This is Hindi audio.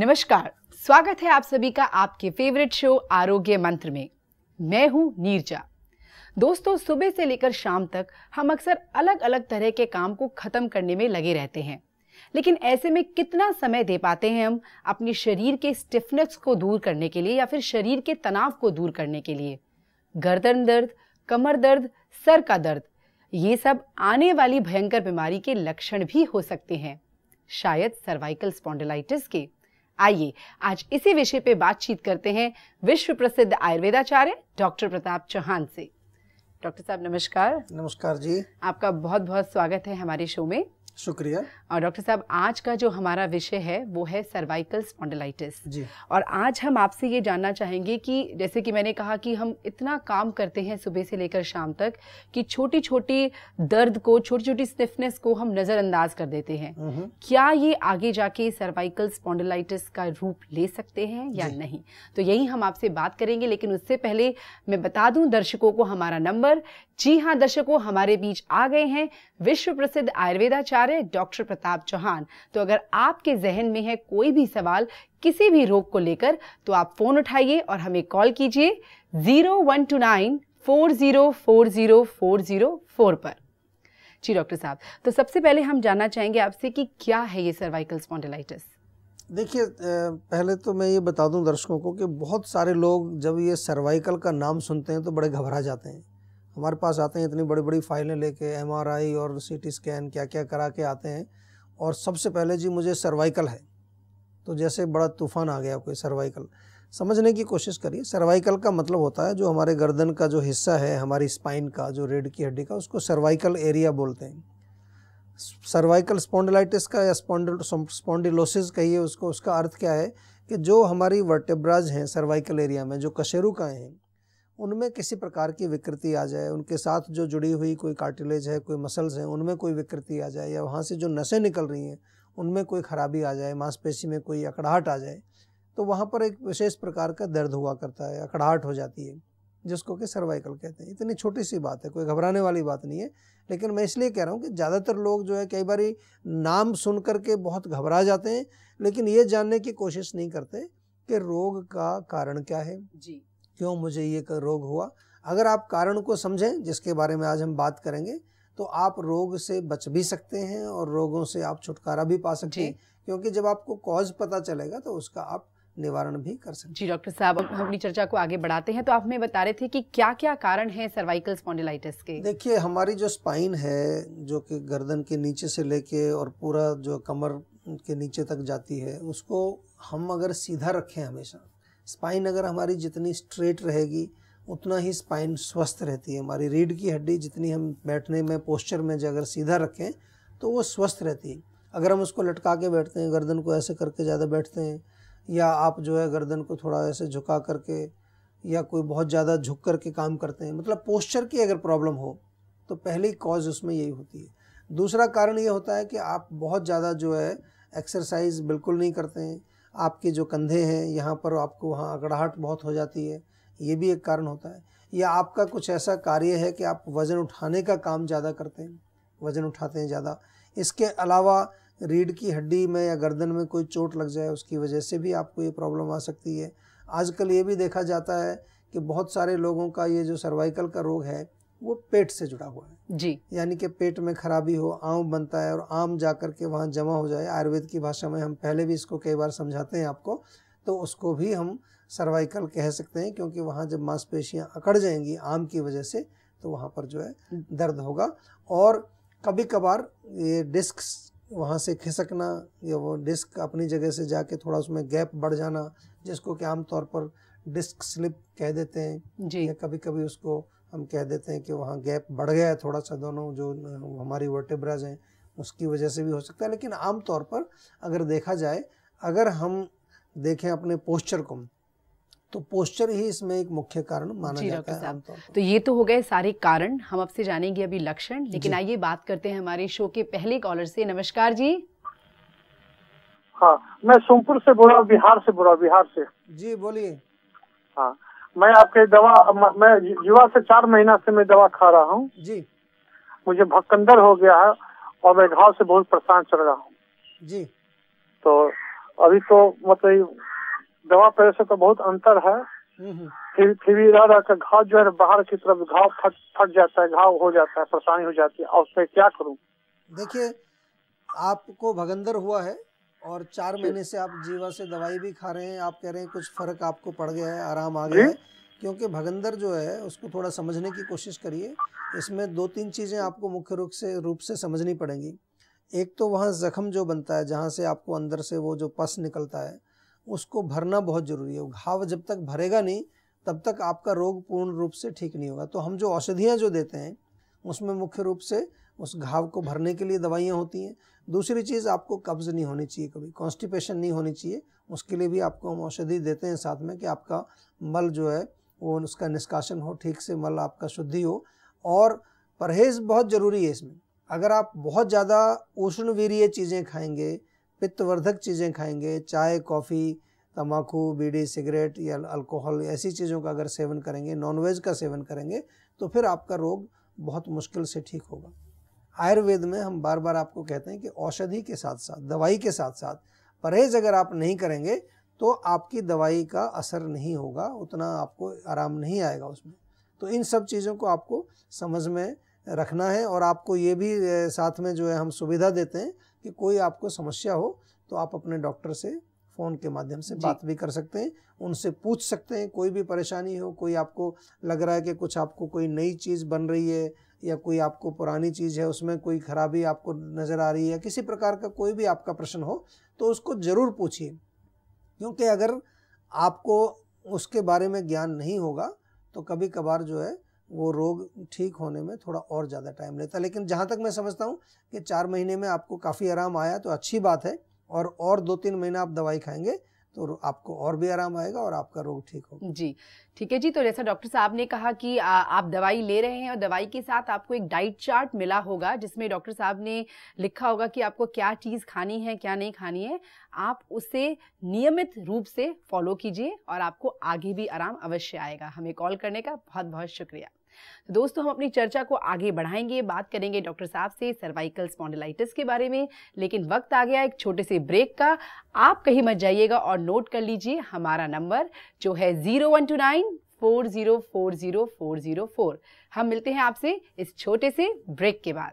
नमस्कार, स्वागत है आप सभी का आपके फेवरेट शो आरोग्य मंत्र में। मैं हूं नीरजा। दोस्तों, सुबह से लेकर शाम तक हम अक्सर अलग अलग तरह के काम को खत्म करने में लगे रहते हैं, लेकिन ऐसे में कितना समय दे पाते हैं हम अपने शरीर के स्टिफनेस को दूर करने के लिए या फिर शरीर के तनाव को दूर करने के लिए। गर्दन दर्द, कमर दर्द, सर का दर्द, ये सब आने वाली भयंकर बीमारी के लक्षण भी हो सकते हैं, शायद सर्वाइकल स्पॉन्डिलाइटिस के। आइए आज इसी विषय पे बातचीत करते हैं विश्व प्रसिद्ध आयुर्वेदाचार्य डॉक्टर प्रताप चौहान से। डॉक्टर साहब नमस्कार। नमस्कार जी। आपका बहुत बहुत स्वागत है हमारे शो में। शुक्रिया। और डॉक्टर साहब, आज का जो हमारा विषय है वो है सर्वाइकल स्पॉन्डिलाइटिस जी। और आज हम आपसे ये जानना चाहेंगे कि जैसे कि मैंने कहा कि हम इतना काम करते हैं सुबह से लेकर शाम तक कि छोटी छोटी दर्द को, छोटी छोटी स्टिफनेस को हम नजरअंदाज कर देते हैं। क्या ये आगे जाके सर्वाइकल स्पॉन्डिलाइटिस का रूप ले सकते हैं या नहीं? तो यही हम आपसे बात करेंगे, लेकिन उससे पहले मैं बता दूं दर्शकों को हमारा नंबर। जी हाँ दर्शकों, हमारे बीच आ गए हैं विश्व प्रसिद्ध आयुर्वेदाचार्य डॉक्टर प्रताप चौहान। तो अगर आपके जहन में है कोई भी सवाल किसी भी रोग को लेकर, तो आप फोन उठाइए और हमें कॉल कीजिए 0129404040 पर। जी डॉक्टर साहब, तो सबसे पहले हम जानना चाहेंगे आपसे कि क्या है ये सर्वाइकल स्पॉन्डिलाइटिस? देखिए, पहले तो मैं ये बता दूं दर्शकों को कि बहुत सारे लोग जब ये सर्वाइकल का नाम सुनते हैं तो बड़े घबरा जाते हैं। हमारे पास आते हैं इतनी बड़ी बड़ी फाइलें लेके, एमआरआई और सीटी स्कैन क्या क्या करा के आते हैं, और सबसे पहले जी मुझे सर्वाइकल है, तो जैसे बड़ा तूफान आ गया कोई सर्वाइकल। समझने की कोशिश करिए, सर्वाइकल का मतलब होता है जो हमारे गर्दन का जो हिस्सा है, हमारी स्पाइन का जो रीढ़ की हड्डी का, उसको सर्वाइकल एरिया बोलते हैं। सर्वाइकल स्पॉन्डिलाइटिस का या स्पॉन्डिलोसिस कहिए उसको, उसका अर्थ क्या है कि जो हमारी वर्टेब्राज हैं सर्वाइकल एरिया में, जो कशेरुकाएँ हैं, उनमें किसी प्रकार की विकृति आ जाए, उनके साथ जो जुड़ी हुई कोई कार्टिलेज है, कोई मसल्स हैं, उनमें कोई विकृति आ जाए, या वहाँ से जो नसें निकल रही हैं उनमें कोई खराबी आ जाए, मांसपेशी में कोई अकड़ाहट आ जाए, तो वहाँ पर एक विशेष प्रकार का दर्द हुआ करता है, अकड़ाहट हो जाती है, जिसको कि सर्वाइकल कहते हैं। इतनी छोटी सी बात है, कोई घबराने वाली बात नहीं है। लेकिन मैं इसलिए कह रहा हूँ कि ज़्यादातर लोग जो है कई बार नाम सुन करके बहुत घबरा जाते हैं, लेकिन ये जानने की कोशिश नहीं करते कि रोग का कारण क्या है जी, क्यों मुझे ये रोग हुआ। अगर आप कारण को समझें, जिसके बारे में आज हम बात करेंगे, तो आप रोग से बच भी सकते हैं और रोगों से आप छुटकारा भी पा सकते हैं, क्योंकि जब आपको कॉज पता चलेगा तो उसका आप निवारण भी कर सकते हैं। जी डॉक्टर साहब, अब हम अपनी चर्चा को आगे बढ़ाते हैं। तो आप हमें बता रहे थे कि क्या क्या कारण है सर्वाइकल स्पॉन्डिलाइटिस के? देखिए, हमारी जो स्पाइन है, जो कि गर्दन के नीचे से लेके और पूरा जो कमर के नीचे तक जाती है, उसको हम अगर सीधा रखें हमेशा, स्पाइन अगर हमारी जितनी स्ट्रेट रहेगी उतना ही स्पाइन स्वस्थ रहती है। हमारी रीढ़ की हड्डी जितनी हम बैठने में, पोस्चर में जो अगर सीधा रखें तो वो स्वस्थ रहती है। अगर हम उसको लटका के बैठते हैं, गर्दन को ऐसे करके ज़्यादा बैठते हैं, या आप जो है गर्दन को थोड़ा ऐसे झुका करके, या कोई बहुत ज़्यादा झुक करके काम करते हैं, मतलब पोस्चर की अगर प्रॉब्लम हो तो पहली कॉज उसमें यही होती है। दूसरा कारण ये होता है कि आप बहुत ज़्यादा जो है एक्सरसाइज बिल्कुल नहीं करते हैं, आपके जो कंधे हैं यहाँ पर आपको वहाँ अकड़ाहट बहुत हो जाती है, ये भी एक कारण होता है। या आपका कुछ ऐसा कार्य है कि आप वज़न उठाने का काम ज़्यादा करते हैं, वज़न उठाते हैं ज़्यादा। इसके अलावा रीढ़ की हड्डी में या गर्दन में कोई चोट लग जाए, उसकी वजह से भी आपको ये प्रॉब्लम आ सकती है। आजकल ये भी देखा जाता है कि बहुत सारे लोगों का ये जो सर्वाइकल का रोग है वो पेट से जुड़ा हुआ है जी, यानी कि पेट में खराबी हो, आम बनता है और आम जा कर के वहाँ जमा हो जाए। आयुर्वेद की भाषा में हम पहले भी इसको कई बार समझाते हैं आपको, तो उसको भी हम सर्वाइकल कह सकते हैं, क्योंकि वहाँ जब मांसपेशियाँ अकड़ जाएंगी आम की वजह से, तो वहाँ पर जो है दर्द होगा। और कभी कभार ये डिस्क वहाँ से खिसकना, या वो डिस्क अपनी जगह से जाके थोड़ा उसमें गैप बढ़ जाना, जिसको कि आमतौर पर डिस्क स्लिप कह देते हैं जी, या कभी कभी उसको हम कह देते हैं कि वहाँ गैप बढ़ गया है थोड़ा सा, दोनों जो हमारी वर्टेब्राज हैं उसकी वजह से भी हो सकता है। लेकिन आमतौर पर अगर देखा जाए, अगर हम देखें अपने पोस्चर को, तो पोस्चर ही इसमें एक मुख्य कारण माना जाता है आमतौर पर। तो ये तो हो गए सारे कारण, हम आपसे जानेंगे अभी लक्षण, लेकिन आइए बात करते हैं हमारे शो के पहले कॉलर से। नमस्कार जी। हाँ, मैं सोमपुर से बोल रहा हूँ, बिहार से। जी बोलिए। हाँ, मैं आपके मैं युवा से 4 महीना से मैं दवा खा रहा हूँ जी। मुझे भक्कंदर हो गया है और मैं घाव से बहुत परेशान चल रहा हूँ जी। तो अभी तो मतलब दवा पहले से तो बहुत अंतर है। फिर भी रह का घाव जो है बाहर की तरफ घाव फट जाता है, घाव हो जाता है, परेशानी हो जाती है, और उससे क्या करूं? देखिए, आपको भगंदर हुआ है और 4 महीने से आप जीवा से दवाई भी खा रहे हैं, आप कह रहे हैं कुछ फर्क आपको पड़ गया है, आराम आ गया है। क्योंकि भगंदर जो है उसको थोड़ा समझने की कोशिश करिए। इसमें 2-3 चीज़ें आपको मुख्य रूप से समझनी पड़ेंगी। एक तो वहाँ जख्म जो बनता है, जहाँ से आपको अंदर से वो जो पस निकलता है, उसको भरना बहुत ज़रूरी है। घाव जब तक भरेगा नहीं तब तक आपका रोग पूर्ण रूप से ठीक नहीं होगा। तो हम जो औषधियाँ जो देते हैं उसमें मुख्य रूप से उस घाव को भरने के लिए दवाइयाँ होती हैं। दूसरी चीज़, आपको कब्ज़ नहीं होनी चाहिए, कभी कॉन्स्टिपेशन नहीं होनी चाहिए, उसके लिए भी आपको हम औषधि देते हैं साथ में, कि आपका मल जो है वो उसका निष्कासन हो, ठीक से मल आपका शुद्धि हो। और परहेज़ बहुत ज़रूरी है इसमें। अगर आप बहुत ज़्यादा उष्णवीर्य चीज़ें खाएंगे, पित्तवर्धक चीज़ें खाएंगे, चाय, कॉफ़ी, तम्बाकू, बीड़ी, सिगरेट या अल्कोहल, ऐसी चीज़ों का अगर सेवन करेंगे, नॉनवेज का सेवन करेंगे, तो फिर आपका रोग बहुत मुश्किल से ठीक होगा। आयुर्वेद में हम बार बार आपको कहते हैं कि औषधि के साथ साथ, दवाई के साथ साथ परहेज अगर आप नहीं करेंगे तो आपकी दवाई का असर नहीं होगा, उतना आपको आराम नहीं आएगा उसमें। तो इन सब चीज़ों को आपको समझ में रखना है। और आपको ये भी साथ में जो है हम सुविधा देते हैं कि कोई आपको समस्या हो तो आप अपने डॉक्टर से फ़ोन के माध्यम से बात भी कर सकते हैं, उनसे पूछ सकते हैं। कोई भी परेशानी हो, कोई आपको लग रहा है कि कुछ आपको कोई नई चीज़ बन रही है या कोई आपको पुरानी चीज़ है उसमें कोई खराबी आपको नज़र आ रही है, किसी प्रकार का कोई भी आपका प्रश्न हो तो उसको ज़रूर पूछिए। क्योंकि अगर आपको उसके बारे में ज्ञान नहीं होगा तो कभी कभार जो है वो रोग ठीक होने में थोड़ा और ज़्यादा टाइम लेता है। लेकिन जहाँ तक मैं समझता हूँ कि 4 महीने में आपको काफ़ी आराम आया तो अच्छी बात है। और 2-3 महीना आप दवाई खाएंगे तो आपको और भी आराम आएगा और आपका रोग ठीक होगा। जी ठीक है जी। तो जैसा डॉक्टर साहब ने कहा कि आप दवाई ले रहे हैं और दवाई के साथ आपको एक डाइट चार्ट मिला होगा जिसमें डॉक्टर साहब ने लिखा होगा कि आपको क्या चीज़ खानी है, क्या नहीं खानी है। आप उसे नियमित रूप से फॉलो कीजिए और आपको आगे भी आराम अवश्य आएगा। हमें कॉल करने का बहुत बहुत शुक्रिया। तो दोस्तों, हम अपनी चर्चा को आगे बढ़ाएंगे, बात करेंगे डॉक्टर साहब से सर्वाइकल स्पॉन्डिलाइटिस के बारे में। लेकिन वक्त आ गया एक छोटे से ब्रेक का। आप कहीं मत जाइएगा और नोट कर लीजिए हमारा नंबर जो है 012940400404। हम मिलते हैं आपसे इस छोटे से ब्रेक के बाद।